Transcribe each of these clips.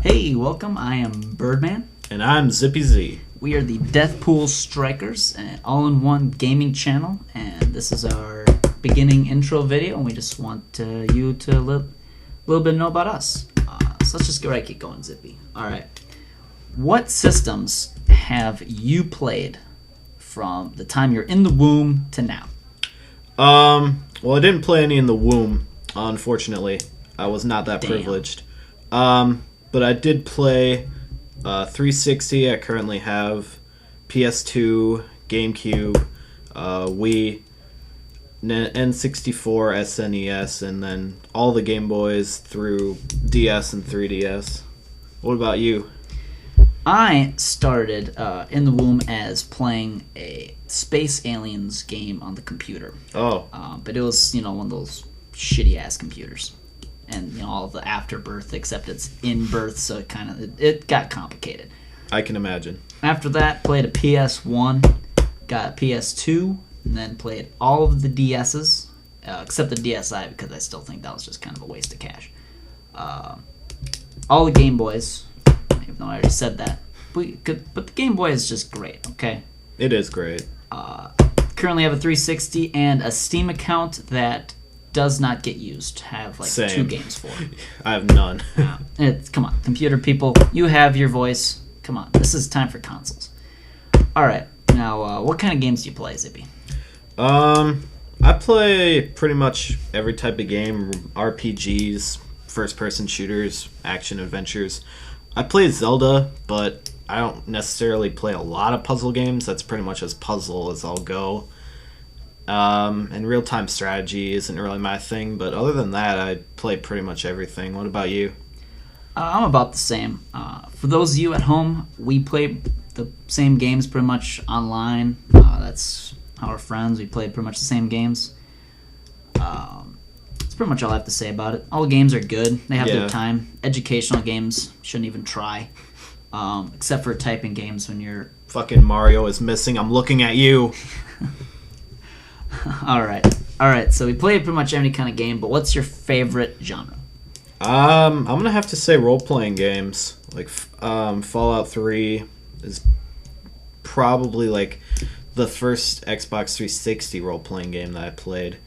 Hey, welcome. I am Birdman. And I'm Zippy-Z. We are the DeathPool Strikers, an all-in-one gaming channel, and this is our beginning intro video, and we just want you to little bit know about us. So let's just get going, Zippy. All right. What systems have you played from the time you're in the womb to now? Well, I didn't play any in the womb, unfortunately. I was not that privileged. But I did play 360. I currently have PS2, GameCube, Wii, N64, SNES, and then all the Game Boys through DS and 3DS. What about you? I started in the womb as playing a Space Aliens game on the computer. Oh. But it was, one of those shitty-ass computers. And, all of the afterbirth, except it's in birth, so it got complicated. I can imagine. After that, played a PS1, got a PS2, and then played all of the DSs, except the DSi, because I still think that was just kind of a waste of cash. All the Game Boys, even though I already said that. But the Game Boy is just great, okay? It is great. Currently have a 360 and a Steam account that does not get used. Have Same. 2 games for. I have none. Come on, computer people, you have your voice. Come on, this is time for consoles. All right, now what kind of games do you play, Zippy? I play pretty much every type of game: RPGs, first-person shooters, action adventures. I play Zelda, but I don't necessarily play a lot of puzzle games. That's pretty much as puzzle as I'll go. And real-time strategy isn't really my thing, but other than that, I play pretty much everything. What about you? I'm about the same. For those of you at home, we play the same games pretty much online. That's our friends. We play pretty much the same games. That's pretty much all I have to say about it. All games are good. They have their time. Educational games, shouldn't even try. Except for typing games when you're... Fucking Mario is missing. I'm looking at you. All right. So we play pretty much any kind of game, but what's your favorite genre? I'm gonna have to say role-playing games. Like Fallout 3 is probably like the first Xbox 360 role-playing game that I played.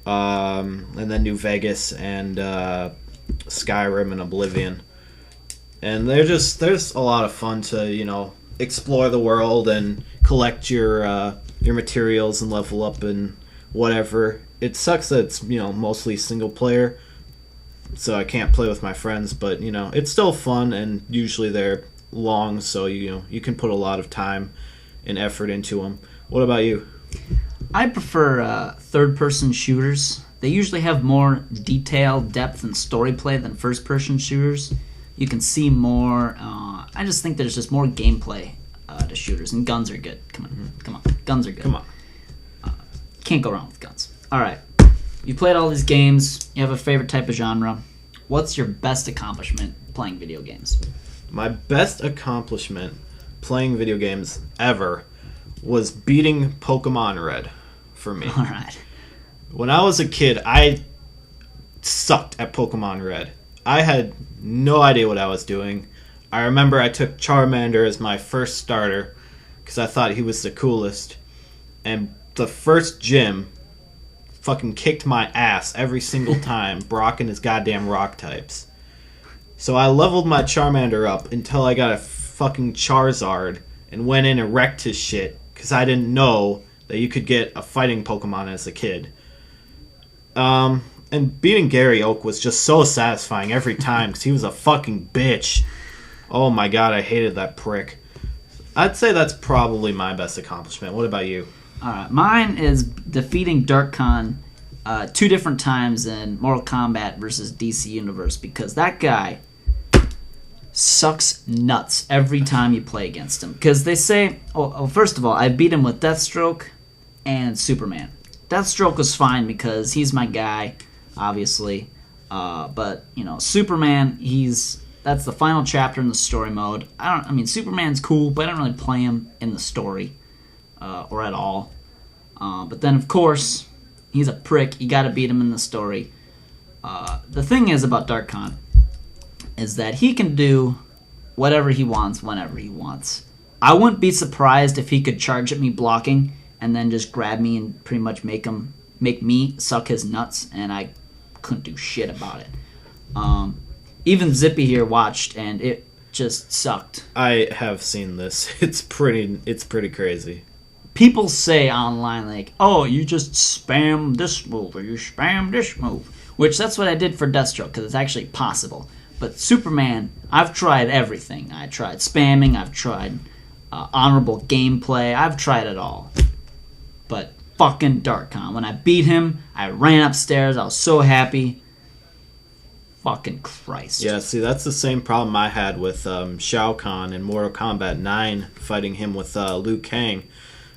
And then New Vegas and Skyrim and Oblivion. And there's a lot of fun to, explore the world and collect your materials and level up and whatever. It sucks that it's, mostly single player, so I can't play with my friends, but, it's still fun, and usually they're long, so, you can put a lot of time and effort into them. What about you? I prefer third-person shooters. They usually have more detail, depth, and story play than first-person shooters. You can see more. I just think there's just more gameplay to shooters, and guns are good. Come on, guns are good. Come on. Can't go wrong with guns. All right, you played all these games. You have a favorite type of genre. What's your best accomplishment playing video games? My best accomplishment playing video games ever was beating Pokemon Red for me. All right. When I was a kid, I sucked at Pokemon Red. I had no idea what I was doing. I remember I took Charmander as my first starter because I thought he was the coolest. And the first gym fucking kicked my ass every single time, Brock and his goddamn rock types. So I leveled my Charmander up until I got a fucking Charizard and went in and wrecked his shit because I didn't know that you could get a fighting Pokemon as a kid. And beating Gary Oak was just so satisfying every time because he was a fucking bitch. Oh my god, I hated that prick. I'd say that's probably my best accomplishment. What about you? Alright, mine is defeating Dark Khan 2 different times in Mortal Kombat versus DC Universe because that guy sucks nuts every time you play against him. Because they say, first of all, I beat him with Deathstroke and Superman. Deathstroke was fine because he's my guy, obviously. But, Superman, that's the final chapter in the story mode. Superman's cool, but I don't really play him in the story or at all. But then, of course, he's a prick. You gotta beat him in the story. The thing is about Dark Khan, is that he can do whatever he wants whenever he wants. I wouldn't be surprised if he could charge at me blocking and then just grab me and pretty much make me suck his nuts, and I couldn't do shit about it. Even Zippy here watched, and it just sucked. I have seen this. It's pretty crazy. People say online, like, oh, you just spam this move, or you spam this move. Which, that's what I did for Deathstroke, because it's actually possible. But Superman, I've tried everything. I tried spamming, I've tried honorable gameplay, I've tried it all. But fucking Darkon. When I beat him, I ran upstairs, I was so happy. Fucking Christ. Yeah, see, that's the same problem I had with Shao Kahn in Mortal Kombat 9, fighting him with Liu Kang.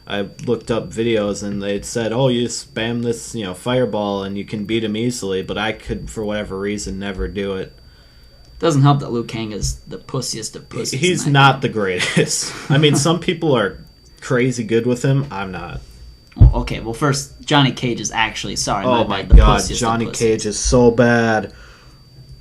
I looked up videos and they'd said, oh, you spam this, fireball and you can beat him easily, but I could, for whatever reason, never do it. Doesn't help that Liu Kang is the pussiest of pussies. He's not the greatest. I mean, some people are crazy good with him. I'm not. Okay, well, first, Johnny Cage is actually, sorry, oh my my bad, god, Johnny Cage is so bad.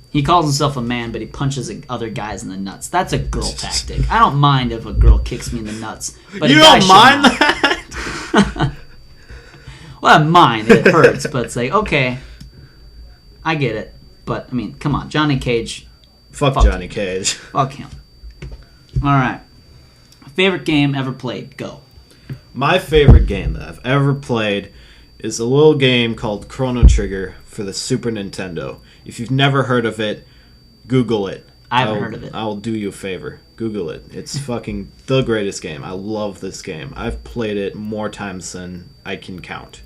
He calls himself a man, but he punches other guys in the nuts. That's a girl tactic. I don't mind if a girl kicks me in the nuts. But you don't mind that? Well, I mind. It hurts, but it's like, okay, I get it. But, I mean, come on, Johnny Cage. Fuck Johnny Cage. Fuck him. All right. Favorite game ever played? Go. My favorite game that I've ever played is a little game called Chrono Trigger for the Super Nintendo. If you've never heard of it, Google it. I haven't heard of it. I'll do you a favor. Google it. It's fucking the greatest game. I love this game. I've played it more times than I can count.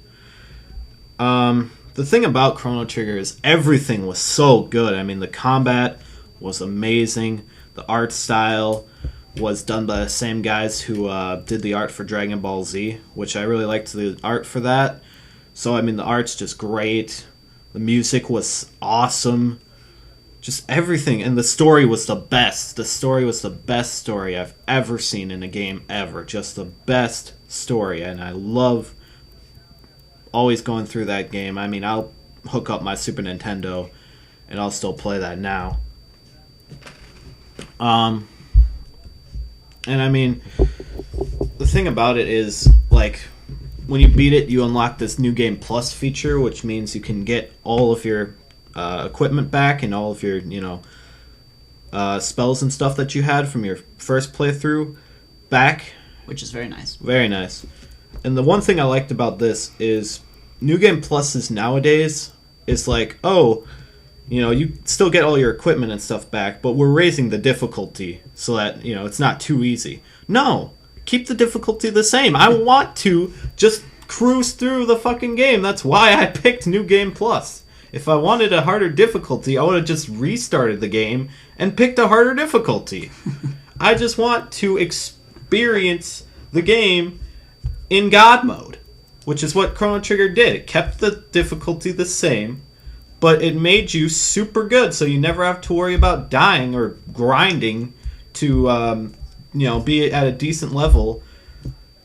The thing about Chrono Trigger is everything was so good. I mean, the combat was amazing. The art style was done by the same guys who did the art for Dragon Ball Z, which I really liked the art for that. So, I mean, the art's just great. The music was awesome. Just everything. And the story was the best. The story was the best story I've ever seen in a game ever. Just the best story. And I love always going through that game. I mean, I'll hook up my Super Nintendo and I'll still play that now. And I mean, the thing about it is, like, when you beat it, you unlock this New Game Plus feature, which means you can get all of your equipment back and all of your, spells and stuff that you had from your first playthrough back. Which is very nice. Very nice. And the one thing I liked about this is New Game Pluses nowadays is like, oh, you still get all your equipment and stuff back, but we're raising the difficulty so that, it's not too easy. No! Keep the difficulty the same. I want to just cruise through the fucking game. That's why I picked New Game Plus. If I wanted a harder difficulty, I would have just restarted the game and picked a harder difficulty. I just want to experience the game in God mode, which is what Chrono Trigger did. It kept the difficulty the same, but it made you super good, so you never have to worry about dying or grinding to be at a decent level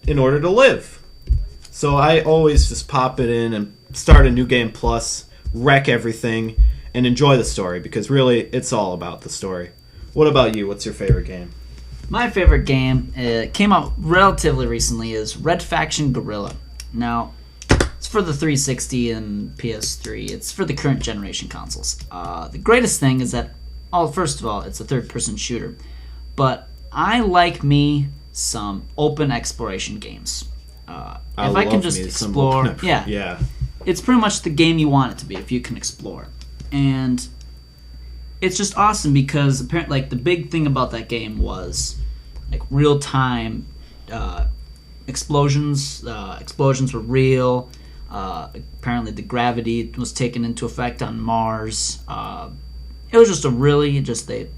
in order to live. So I always just pop it in and start a New Game Plus, wreck everything, and enjoy the story, because really, it's all about the story. What about you? What's your favorite game? My favorite game came out relatively recently is Red Faction Guerrilla. Now, it's for the 360 and PS3. It's for the current generation consoles. The greatest thing is that, first of all, it's a third-person shooter. But I like me some open exploration games. If I can just explore, yeah, it's pretty much the game you want it to be if you can explore. And it's just awesome because apparently, like, the big thing about that game was like real time explosions. Explosions were real. Apparently, the gravity was taken into effect on Mars. It was just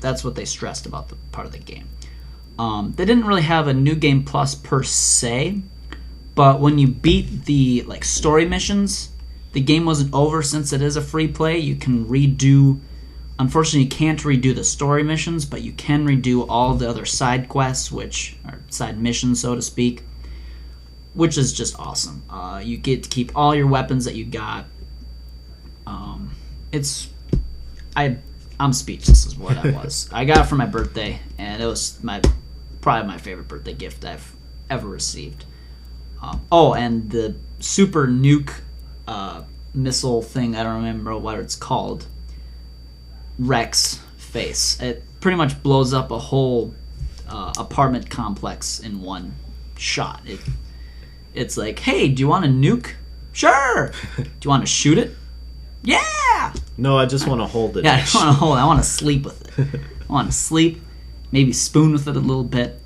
that's what they stressed about the part of the game. They didn't really have a New Game Plus per se, but when you beat the story missions, the game wasn't over. Since it is a free play, you can redo. Unfortunately, you can't redo the story missions, but you can redo all the other side quests, which are side missions, so to speak, which is just awesome. You get to keep all your weapons that you got. I I'm speechless is what I was. I got it for my birthday, and it was probably my favorite birthday gift I've ever received. And the super nuke missile thing, I don't remember what it's called, Rex face. It pretty much blows up a whole apartment complex in one shot. It's like, hey, do you want a nuke? Sure. Do you want to shoot it? Yeah. No, I just want to hold it. Yeah, I just want to hold it. I want to sleep with it. I want to sleep, maybe spoon with it a little bit.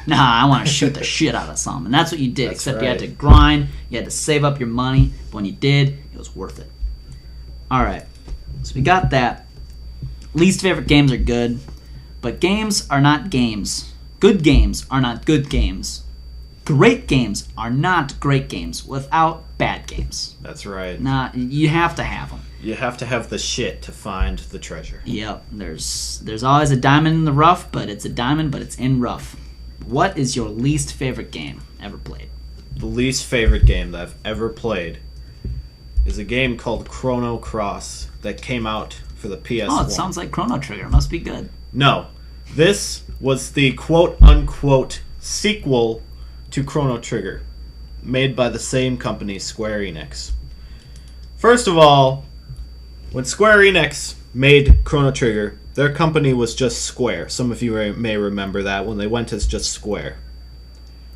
Nah, I want to shoot the shit out of something. And that's what you did, except right. You had to grind, you had to save up your money. But when you did, it was worth it. All right, so we got that. Least favorite games are good, but games are not games. Good games are not good games. Great games are not great games without bad games. That's right. Nah, you have to have them. You have to have the shit to find the treasure. Yep. There's always a diamond in the rough, but it's a diamond, but it's in rough. What is your least favorite game ever played? The least favorite game that I've ever played is a game called Chrono Cross that came out for the PS1. Oh, it sounds like Chrono Trigger. It must be good. No. This was the quote-unquote sequel to Chrono Trigger, made by the same company, Square Enix. First of all, when Square Enix made Chrono Trigger, their company was just Square. Some of you may remember that when they went as just Square.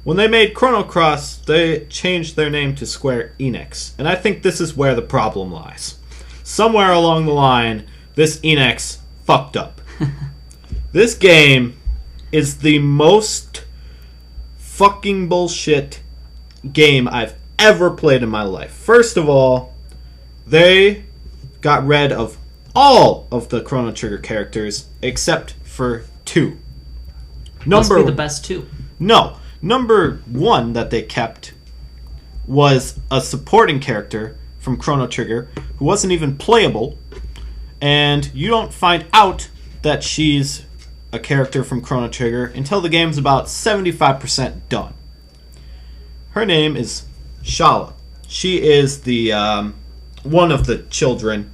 When they made Chrono Cross, they changed their name to Square Enix. And I think this is where the problem lies. Somewhere along the line, this Enix fucked up. This game is the most fucking bullshit game I've ever played in my life. First of all, they got rid of all of the Chrono Trigger characters except for 2. Must be the best 2. No. Number 1 that they kept was a supporting character from Chrono Trigger who wasn't even playable, and you don't find out that she's a character from Chrono Trigger until the game's about 75% done. Her name is Shala. She is the one of the children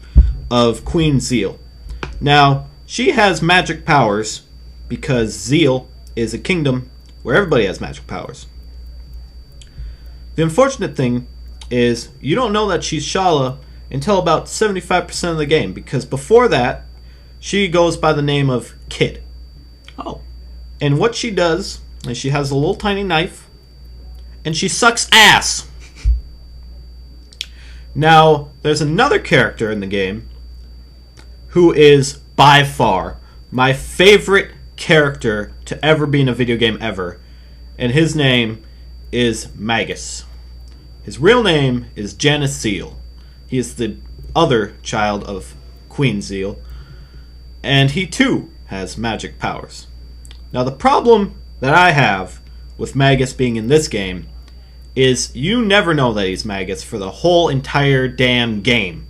of Queen Zeal. Now, she has magic powers because Zeal is a kingdom where everybody has magic powers. The unfortunate thing is you don't know that she's Shala until about 75% of the game, because before that, she goes by the name of Kid. Oh. And what she does is she has a little tiny knife, and she sucks ass. Now, there's another character in the game who is by far my favorite character to ever be in a video game ever, and his name is Magus. His real name is Janus Zeal. He is the other child of Queen Zeal, and he too has magic powers. Now, the problem that I have with Magus being in this game is you never know that he's Magus for the whole entire damn game.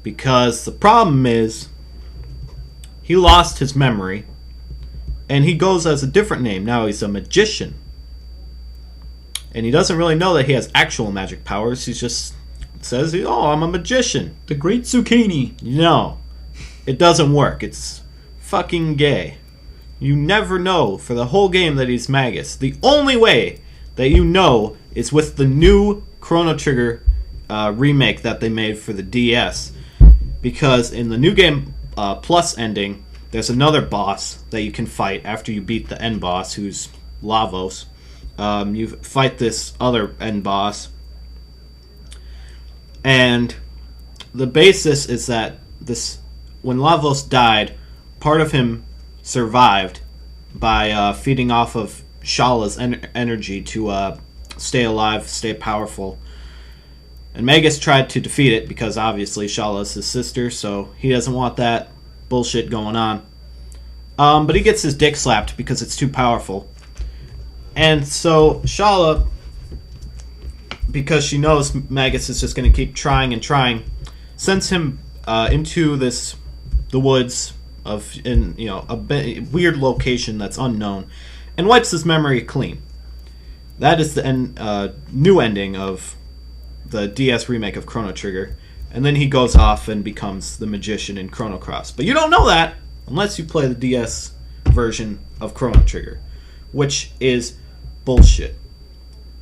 Because the problem is he lost his memory and he goes as a different name. Now he's a magician. And he doesn't really know that he has actual magic powers. He just says, oh, I'm a magician. The Great Zucchini. No, it doesn't work. It's fucking gay. You never know for the whole game that he's Magus. The only way that you know is with the new Chrono Trigger remake that they made for the DS. Because in the new game Plus ending, there's another boss that you can fight after you beat the end boss, who's Lavos. You fight this other end boss. And the basis is that when Lavos died, part of him survived by feeding off of Shala's energy to stay alive, stay powerful. And Magus tried to defeat it because obviously Shala is his sister, so he doesn't want that bullshit going on. But he gets his dick slapped because it's too powerful. And so Shala, because she knows Magus is just going to keep trying and trying, sends him into the woods in a weird location that's unknown, and wipes his memory clean. That is the new ending of the DS remake of Chrono Trigger. And then he goes off and becomes the magician in Chrono Cross. But you don't know that unless you play the DS version of Chrono Trigger, which is bullshit.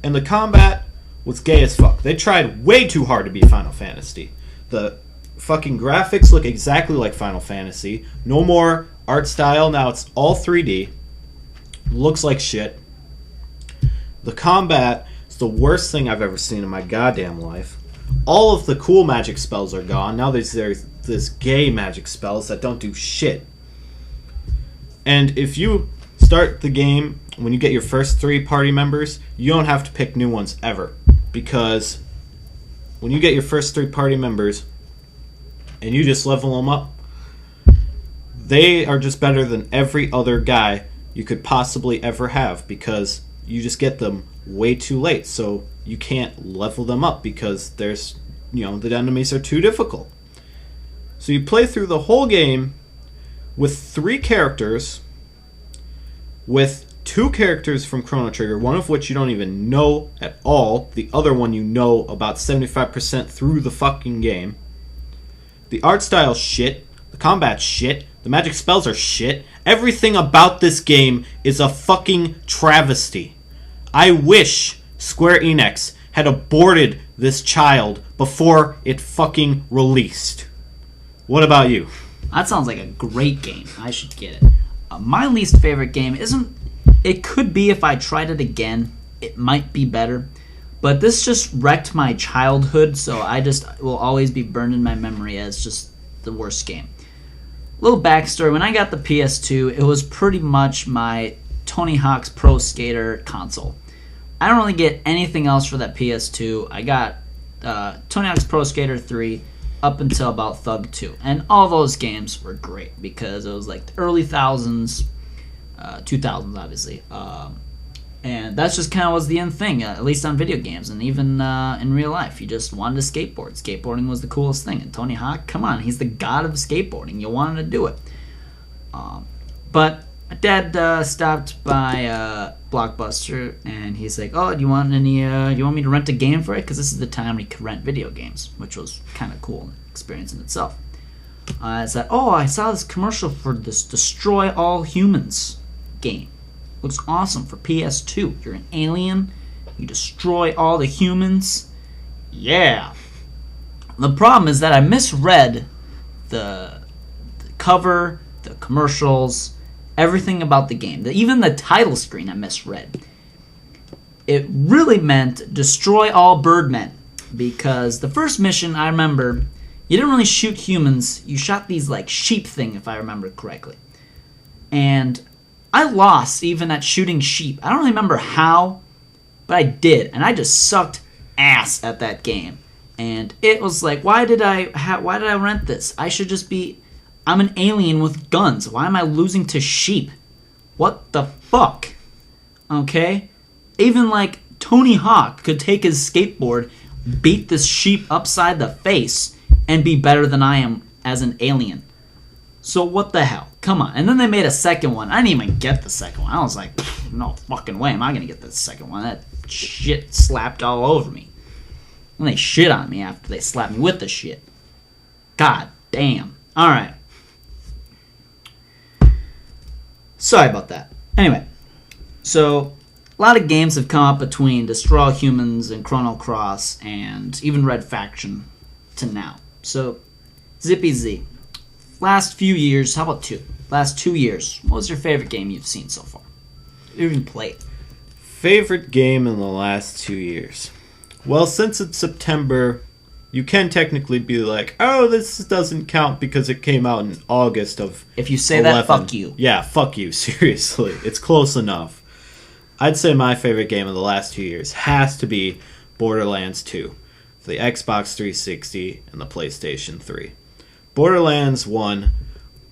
And the combat was gay as fuck. They tried way too hard to be Final Fantasy. The fucking graphics look exactly like Final Fantasy. No more art style. Now it's all 3D. Looks like shit. The combat is the worst thing I've ever seen in my goddamn life. All of the cool magic spells are gone. Now there's this gay magic spells that don't do shit. And if you start the game, when you get your first 3 party members, you don't have to pick new ones ever. Because when you get your first 3 party members and you just level them up, they are just better than every other guy you could possibly ever have, because you just get them way too late. So you can't level them up because the enemies are too difficult. So you play through the whole game with 3 characters, with 2 characters from Chrono Trigger, one of which you don't even know at all. The other one you know about 75% through the fucking game. The art style's shit. The combat's shit. The magic spells are shit. Everything about this game is a fucking travesty. I wish Square Enix had aborted this child before it fucking released. What about you? That sounds like a great game. I should get it. My least favorite game isn't... It could be if I tried it again. It might be better. But this just wrecked my childhood, so I just will always be burned in my memory as just the worst game. Little backstory. When I got the PS2, it was pretty much my Tony Hawk's Pro Skater console. I don't really get anything else for that PS2. I got Tony Hawk's Pro Skater 3 up until about Thug 2. And all those games were great because it was like the early thousands, 2000s obviously. And that's just kind of was the end thing, at least on video games. And even in real life, you just wanted to skateboard. Skateboarding was the coolest thing. And Tony Hawk, come on, he's the god of skateboarding. You wanted to do it. But my dad stopped by Blockbuster, and he's like, "Oh, do you want me to rent a game for it? Because this is the time we could rent video games," which was kind of cool experience in itself. I said, "Oh, I saw this commercial for this Destroy All Humans game. Looks awesome for PS2. You're an alien. You destroy all the humans. Yeah." The problem is that I misread the cover, the commercials, everything about the game. Even the title screen I misread. It really meant destroy all birdmen, because the first mission I remember, you didn't really shoot humans. You shot these like sheep thing, if I remember correctly. And I lost even at shooting sheep. I don't really remember how, but I did, and I just sucked ass at that game. And it was like, why did I rent this? I should just be... I'm an alien with guns. Why am I losing to sheep? What the fuck? Okay? Even like Tony Hawk could take his skateboard, beat this sheep upside the face, and be better than I am as an alien. So what the hell? Come on. And then they made a second one. I didn't even get the second one. I was like, no fucking way am I going to get the second one. That shit slapped all over me. And they shit on me after they slapped me with the shit. God damn. Alright. Sorry about that. Anyway. So, a lot of games have come up between Destroy All Humans and Chrono Cross and even Red Faction to now. So, Zip-a-Dee-Doo-Dah. Last few years, how about last 2 years, what was your favorite game you've seen so far? You even played? Favorite game in the last 2 years? Well, since it's September, you can technically be like, oh, this doesn't count because it came out in August of If you say 11. that, fuck you. Yeah, fuck you, seriously. It's close enough. I'd say my favorite game of the last 2 years has to be Borderlands 2 for the Xbox 360 and the PlayStation 3. Borderlands 1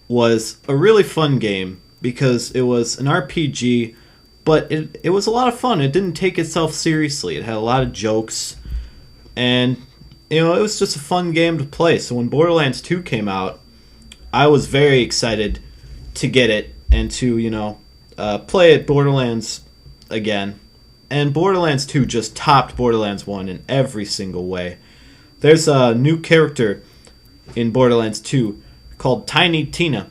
was a really fun game because it was an RPG, but it was a lot of fun. It didn't take itself seriously. It had a lot of jokes, and it was just a fun game to play. So when Borderlands 2 came out, I was very excited to get it and to, play it Borderlands again. And Borderlands 2 just topped Borderlands 1 in every single way. There's a new character in Borderlands 2 called Tiny Tina,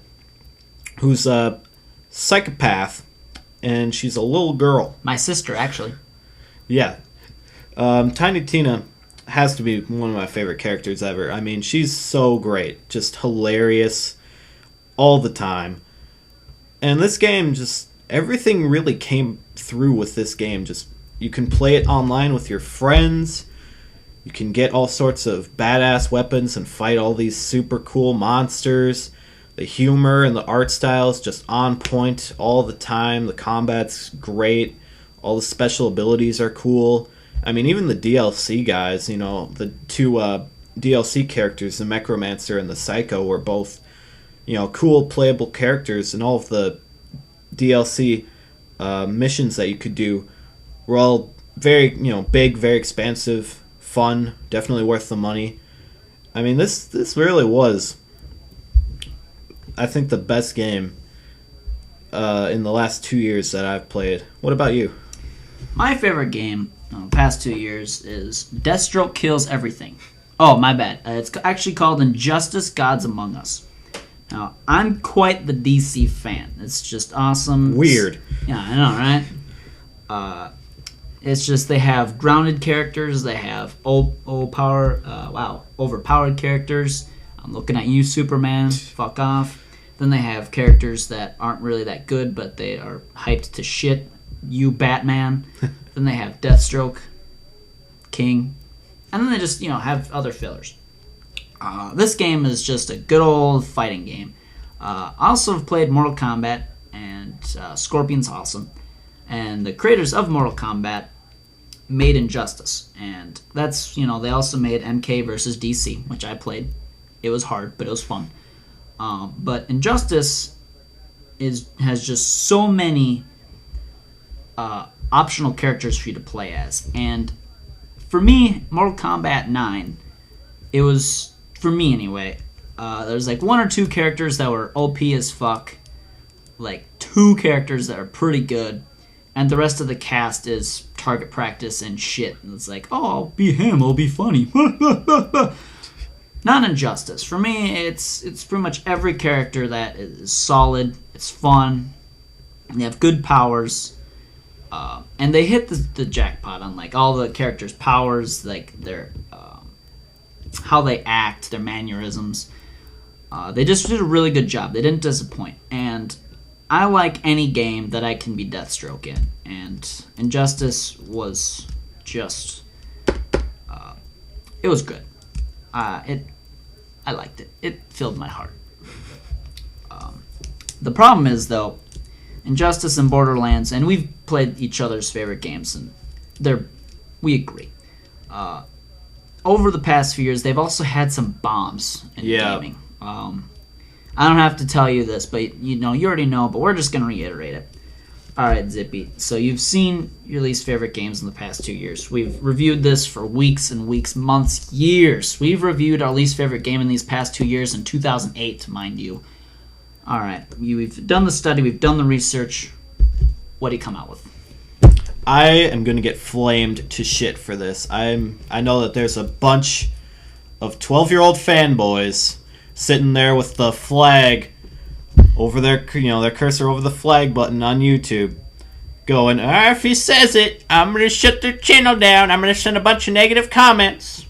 who's a psychopath, and she's a little girl. My sister, actually. Yeah. Tiny Tina has to be one of my favorite characters ever. I mean, she's so great. Just hilarious all the time. And this game just... everything really came through with this game. Just you can play it online with your friends. You can get all sorts of badass weapons and fight all these super cool monsters. The humor and the art style is just on point all the time. The combat's great. All the special abilities are cool. I mean, even the DLC guys, you know, the two DLC characters, the Necromancer and the Psycho, were both, you know, cool playable characters, and all of the DLC missions that you could do were all very, you know, big, very expansive, fun, definitely worth the money. I mean, this really was, I think, the best game in the last 2 years that I've played. What about you? My favorite game in the past 2 years is Deathstroke Kills Everything. Oh, my bad. It's actually called Injustice: Gods Among Us. Now, I'm quite the DC fan. It's just awesome. Weird. Yeah, I know, right? It's just they have grounded characters. They have overpowered characters. I'm looking at you, Superman. Fuck off. Then they have characters that aren't really that good, but they are hyped to shit. You, Batman. Then they have Deathstroke, King. And then they just, you know, have other fillers. This game is just a good old fighting game. I also have played Mortal Kombat, and Scorpion's awesome. And the creators of Mortal Kombat made Injustice. And that's, you know, they also made MK versus DC, which I played. It was hard, but it was fun. But Injustice has just so many optional characters for you to play as. And for me, Mortal Kombat 9, it was, for me anyway, there's like one or two characters that were OP as fuck, like two characters that are pretty good, and the rest of the cast is target practice and shit. And it's like, oh, I'll be him, I'll be funny. Not Injustice. For me, it's pretty much every character that is solid, it's fun, and they have good powers. And they hit the jackpot on like all the characters' powers, like their how they act, their mannerisms. They just did a really good job. They didn't disappoint. And I like any game that I can be Deathstroke in. And Injustice was just... it was good. I liked it. It filled my heart. The problem is, though, Injustice and Borderlands, and we've played each other's favorite games, and we agree. Over the past few years, they've also had some bombs in gaming. I don't have to tell you this, but you already know, but we're just going to reiterate it. Alright, Zippy, so you've seen your least favorite games in the past 2 years. We've reviewed this for weeks and weeks, months, years. We've reviewed our least favorite game in these past 2 years, in 2008, mind you. Alright, we've done the study, we've done the research. What do you come out with? I am going to get flamed to shit for this. I know that there's a bunch of 12-year-old fanboys sitting there with the flag over their cursor over the flag button on YouTube, going, if he says it, I'm going to shut their channel down. I'm going to send a bunch of negative comments.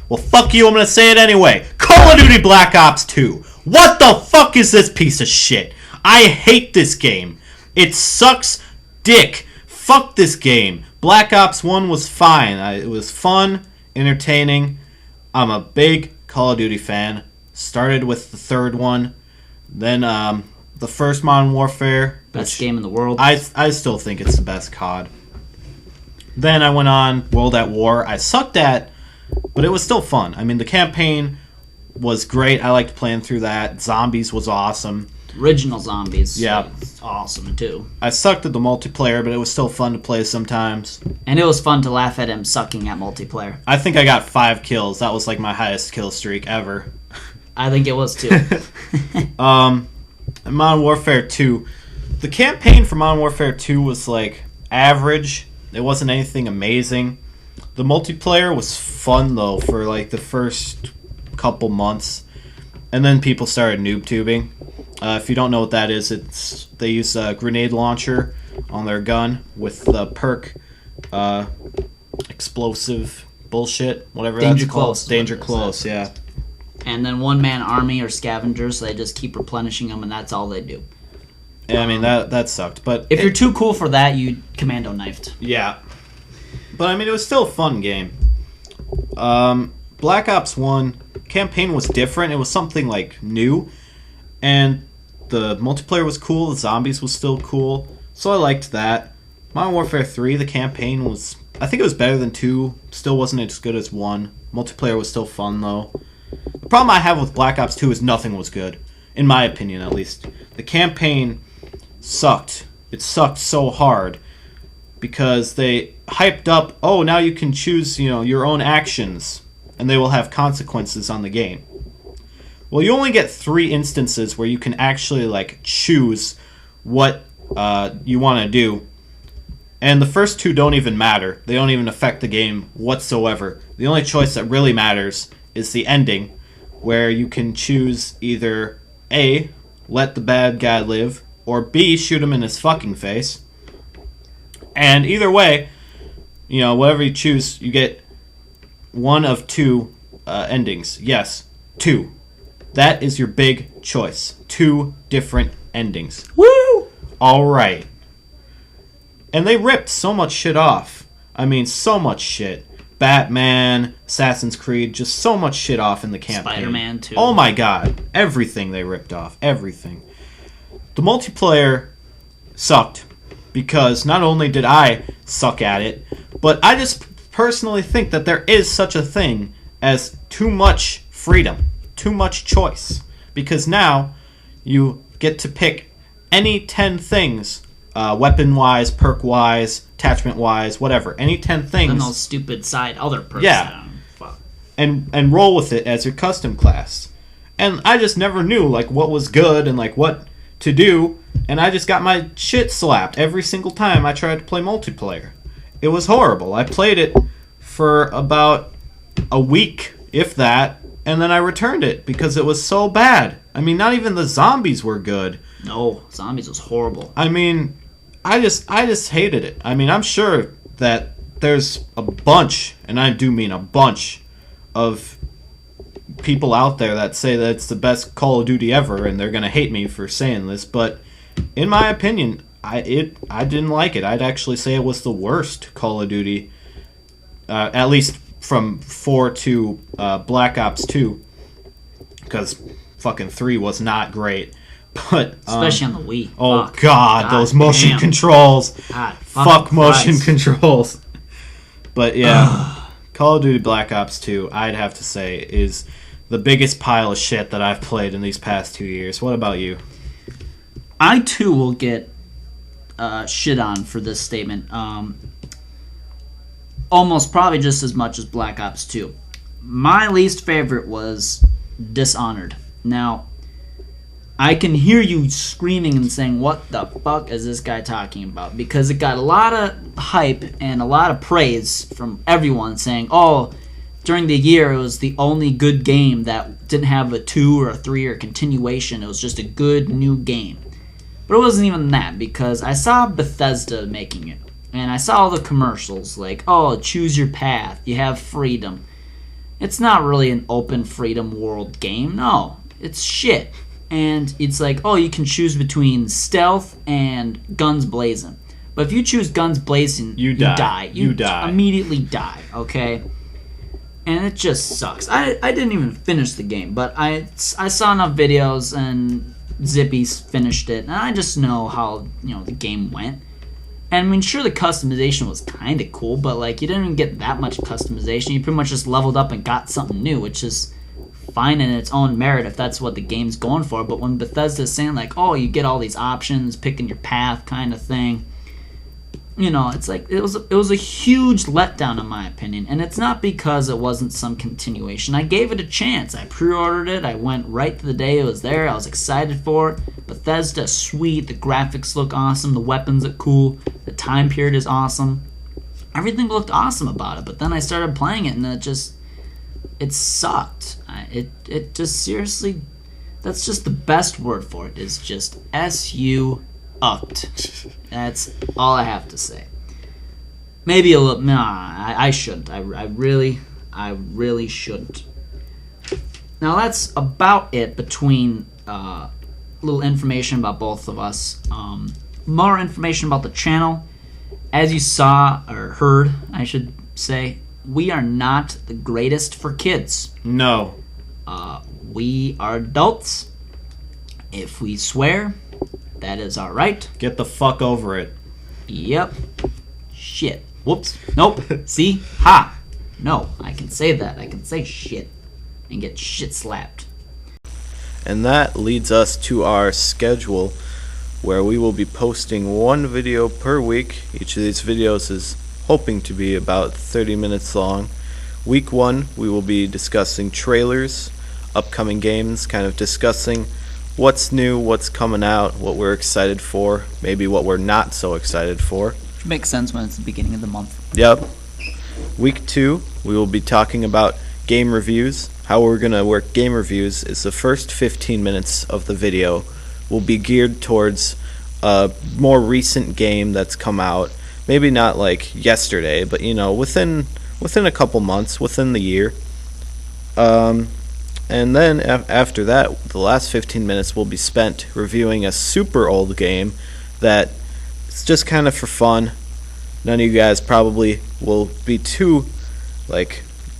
Well, fuck you, I'm going to say it anyway. Call of Duty Black Ops 2. What the fuck is this piece of shit? I hate this game. It sucks dick. Fuck this game. Black Ops 1 was fine. It was fun, entertaining. I'm a big Call of Duty fan. Started with the third one. Then the first Modern Warfare. Best game in the world. I still think it's the best COD. Then I went on World at War. I sucked at, but it was still fun. I mean, the campaign was great. I liked playing through that. Zombies was awesome. Original Zombies. Yeah. It's awesome, too. I sucked at the multiplayer, but it was still fun to play sometimes. And it was fun to laugh at him sucking at multiplayer. I think I got 5 kills. That was like my highest kill streak ever. I think it was, too. Modern Warfare 2. The campaign for Modern Warfare 2 was like average. It wasn't anything amazing. The multiplayer was fun though for like the first couple months, and then people started noob tubing. If you don't know what that is, they use a grenade launcher on their gun with the perk explosive bullshit, whatever Danger that's called. close. Danger close, yeah. And then one-man army or scavengers, so they just keep replenishing them, and that's all they do. Yeah, I mean, that sucked. But if you're too cool for that, you commando knifed. Yeah. But I mean, it was still a fun game. Black Ops 1 campaign was different. It was something like new, and the multiplayer was cool. The zombies was still cool, so I liked that. Modern Warfare 3, the campaign was, I think it was better than 2. Still wasn't as good as 1. Multiplayer was still fun though. The problem I have with Black Ops 2 is nothing was good, in my opinion at least. The campaign sucked. It sucked so hard because they hyped up, oh, now you can choose, your own actions, and they will have consequences on the game. Well, you only get 3 instances where you can actually choose what you want to do, and the first 2 don't even matter. They don't even affect the game whatsoever. The only choice that really matters is the ending, where you can choose either A, let the bad guy live, or B, shoot him in his fucking face. And either way, whatever you choose, you get one of 2 endings. Yes, 2. That is your big choice. 2 different endings. Woo! All right. And they ripped so much shit off. I mean, so much shit. Batman, Assassin's Creed, just so much shit off in the campaign. Spider-Man, too. Oh my god. Everything they ripped off. Everything. The multiplayer sucked because not only did I suck at it, but I just personally think that there is such a thing as too much freedom, too much choice. Because now you get to pick any 10 things, weapon-wise, perk-wise, attachment-wise, whatever. Any 10 things. And those stupid other perks. Yeah. And roll with it as your custom class. And I just never knew what was good and what to do, and I just got my shit slapped every single time I tried to play multiplayer. It was horrible. I played it for about a week, if that, and then I returned it because it was so bad. I mean, not even the zombies were good. No, zombies was horrible. I mean, I just hated it. I mean, I'm sure that there's a bunch, and I do mean a bunch, of people out there that say that it's the best Call of Duty ever, and they're gonna hate me for saying this, but in my opinion, I didn't like it. I'd actually say it was the worst Call of Duty, at least from 4 to Black Ops 2, because fucking 3 was not great. But especially on the Wii. Oh God, those motion controls. God, fuck motion controls. But yeah, Call of Duty Black Ops 2, I'd have to say, is the biggest pile of shit that I've played in these past 2 years. What about you? I too will get shit on for this statement. Almost probably just as much as Black Ops 2. My least favorite was Dishonored. Now, I can hear you screaming and saying, what the fuck is this guy talking about? Because it got a lot of hype and a lot of praise from everyone saying, oh, during the year it was the only good game that didn't have a 2 or a 3 or continuation. It was just a good new game. But it wasn't even that, because I saw Bethesda making it. And I saw all the commercials like, oh, choose your path, you have freedom. It's not really an open freedom world game. No, it's shit. And it's like, oh, you can choose between stealth and guns blazing. But if you choose guns blazing, you die. You immediately die, okay? And it just sucks. I didn't even finish the game, but I saw enough videos, and Zippy finished it, and I just know how the game went. And I mean, sure, the customization was kind of cool, but you didn't even get that much customization. You pretty much just leveled up and got something new, which is fine in its own merit if that's what the game's going for. But when Bethesda's saying oh, you get all these options, picking your path kind of thing, it's it was a huge letdown in my opinion. And it's not because it wasn't some continuation. I gave it a chance. I pre-ordered it. I went right to the day it was there. I was excited for it. Bethesda, sweet. The graphics look awesome. The weapons look cool. The time period is awesome. everything looked awesome about it. But then I started playing it, and it sucked. It just seriously, that's just the best word for it. Is just ucked. That's all I have to say. Maybe a little. Nah, I shouldn't. I really shouldn't. Now that's about it between little information about both of us. More information about the channel. As you saw or heard, I should say, we are not the greatest for kids. No. We are adults. If we swear, that is all right. Get the fuck over it. Yep. Shit. Whoops. Nope. See? Ha! No, I can say that. I can say shit and get shit slapped. And that leads us to our schedule, where we will be posting one video per week. Each of these videos is hoping to be about 30 minutes long. Week 1, we will be discussing trailers, upcoming games, kind of discussing what's new, what's coming out, what we're excited for, maybe what we're not so excited for. Makes sense when it's the beginning of the month. Yep. Week 2, we will be talking about game reviews. How we're going to work game reviews is the first 15 minutes of the video will be geared towards a more recent game that's come out. Maybe not like yesterday, but within a couple months, within the year. And then after that, the last 15 minutes will be spent reviewing a super old game that it's just kind of for fun. None of you guys probably will be too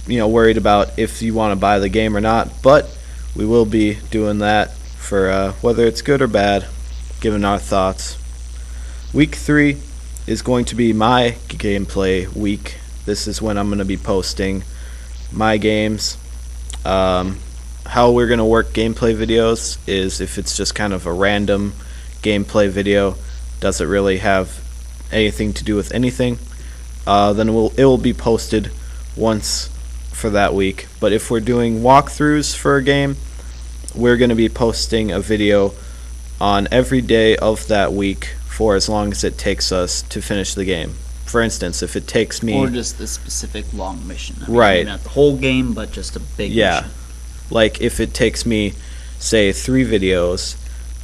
worried about if you want to buy the game or not, but we will be doing that for whether it's good or bad, giving our thoughts. Week 3 is going to be my gameplay week. This is when I'm going to be posting my games. How we're going to work gameplay videos is if it's just kind of a random gameplay video, doesn't really have anything to do with anything, then it will be posted once for that week. But if we're doing walkthroughs for a game, we're going to be posting a video on every day of that week for as long as it takes us to finish the game. For instance, if it takes me... Or just a specific long mission. I mean, right. Not the whole game, but just a big mission. Like if it takes me, say, 3 videos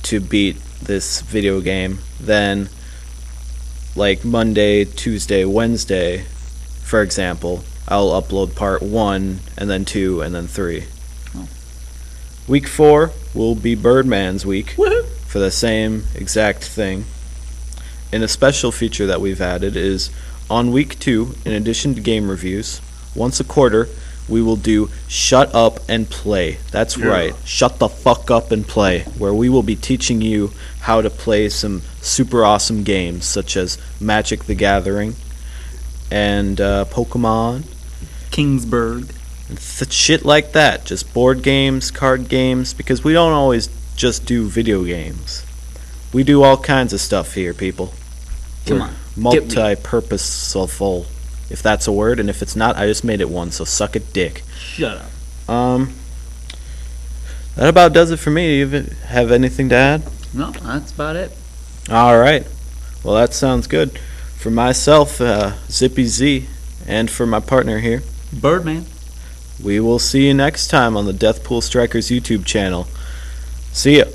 to beat this video game, then like Monday, Tuesday, Wednesday, for example, I'll upload part 1, and then 2, and then 3. Oh. Week 4 will be Birdman's week. Woohoo! For the same exact thing. And a special feature that we've added is on week 2, in addition to game reviews, once a quarter, we will do Shut Up and Play. That's right. Shut the fuck up and play, where we will be teaching you how to play some super awesome games such as Magic the Gathering and Pokemon. Kingsburg. And shit like that. Just board games, card games, because we don't always just do video games. We do all kinds of stuff here, people. Come on. Multi-purposeful, if that's a word, and if it's not, I just made it one, so suck a dick. Shut up. That about does it for me. Do you have anything to add? No, that's about it. Alright. Well, that sounds good. For myself, Zippy-Z, and for my partner here, Birdman. we will see you next time on the DeathPool Strikers YouTube channel. See ya.